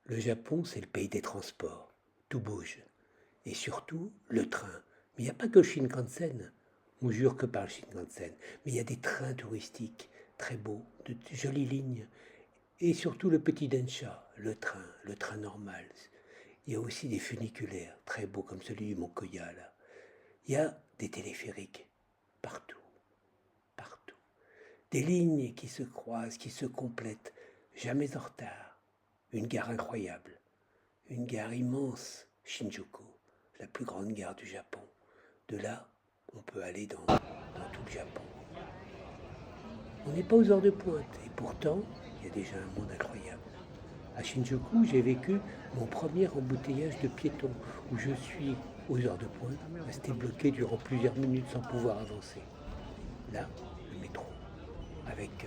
Le Japon, c'est le pays des transports. Tout bouge. Et surtout, le train. Mais il n'y a pas que le Shinkansen. On jure que par le Shinkansen. Mais il y a des trains touristiques très beaux, de jolies lignes. Et surtout le petit Densha, le train normal. Il y a aussi des funiculaires très beaux comme celui du Mont Koya là. Il y a des téléphériques partout, partout. Des lignes qui se croisent, qui se complètent, jamais en retard. Une gare incroyable, une gare immense, Shinjuku, la plus grande gare du Japon. De là, on peut aller dans tout le Japon. On n'est pas aux heures de pointe et pourtant, il y a déjà un monde incroyable. À Shinjuku, j'ai vécu mon premier embouteillage de piétons où je suis, aux heures de pointe, resté bloqué durant plusieurs minutes sans pouvoir avancer. Là, le métro, avec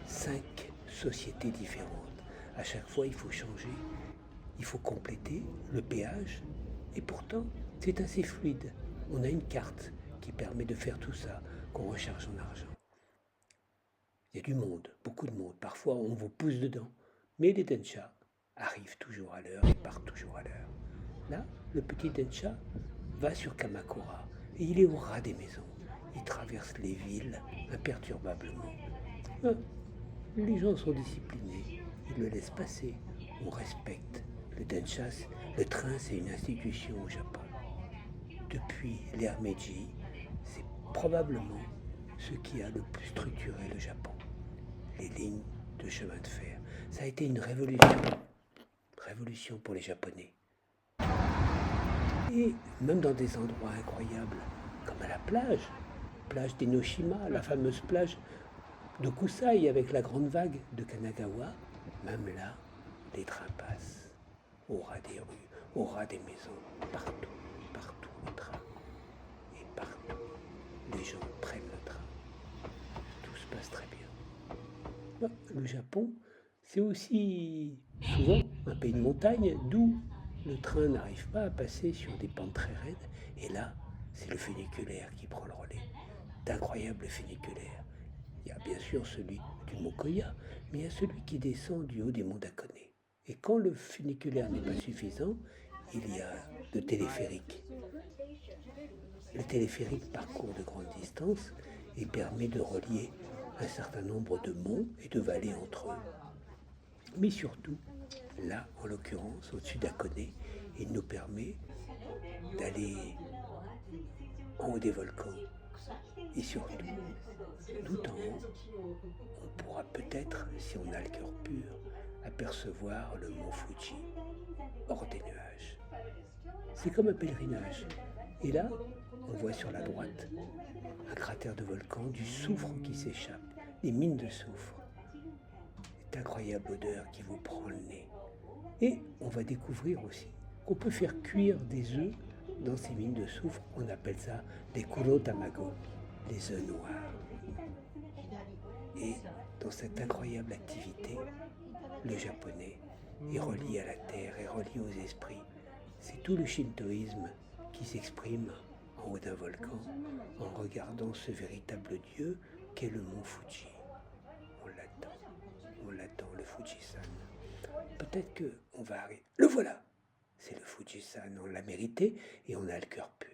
5 sociétés différentes. À chaque fois, il faut changer, il faut compléter le péage et pourtant, c'est assez fluide. On a une carte qui permet de faire tout ça, qu'on recharge en argent. Il y a du monde, beaucoup de monde. Parfois, on vous pousse dedans. Mais les Densha arrivent toujours à l'heure et partent toujours à l'heure. Là, le petit Densha va sur Kamakura et il est au ras des maisons. Il traverse les villes imperturbablement. Ah, les gens sont disciplinés, ils le laissent passer. On respecte. Le Densha, le train, c'est une institution au Japon. Depuis l'ère Meiji, c'est probablement ce qui a le plus structuré le Japon. Les lignes de chemin de fer. Ça a été une révolution pour les Japonais. Et même dans des endroits incroyables, comme à la plage d'Enoshima, la fameuse plage de Kusai avec la grande vague de Kanagawa, même là, les trains passent au ras des rues, au ras des maisons, partout, partout le train. Et partout, les gens prennent le train. Tout se passe très bien. Le Japon, c'est aussi souvent un pays de montagne, d'où le train n'arrive pas à passer sur des pentes très raides. Et là, c'est le funiculaire qui prend le relais. D'incroyables funiculaires. Il y a bien sûr celui du Mont Koya, mais il y a celui qui descend du haut des monts Dakone. Et quand le funiculaire n'est pas suffisant, il y a le téléphérique. Le téléphérique parcourt de grandes distances et permet de relier un certain nombre de monts et de vallées entre eux. Mais surtout, là, en l'occurrence, au-dessus d'Akone, il nous permet d'aller en haut des volcans. Et surtout, tout en haut, on pourra peut-être, si on a le cœur pur, apercevoir le mont Fuji, hors des nuages. C'est comme un pèlerinage. Et là, on voit sur la droite un cratère de volcan, du soufre qui s'échappe, des mines de soufre. Cette incroyable odeur qui vous prend le nez. Et on va découvrir aussi qu'on peut faire cuire des œufs dans ces mines de soufre. On appelle ça des kuro tamago, les œufs noirs. Et dans cette incroyable activité, le japonais est relié à la terre, est relié aux esprits. C'est tout le shintoïsme qui s'exprime en haut d'un volcan en regardant ce véritable dieu qu'est le mont Fuji. On l'attend, le Fujisan. Peut-être qu'on va arriver. Le voilà! C'est le Fujisan, on l'a mérité et on a le cœur pur.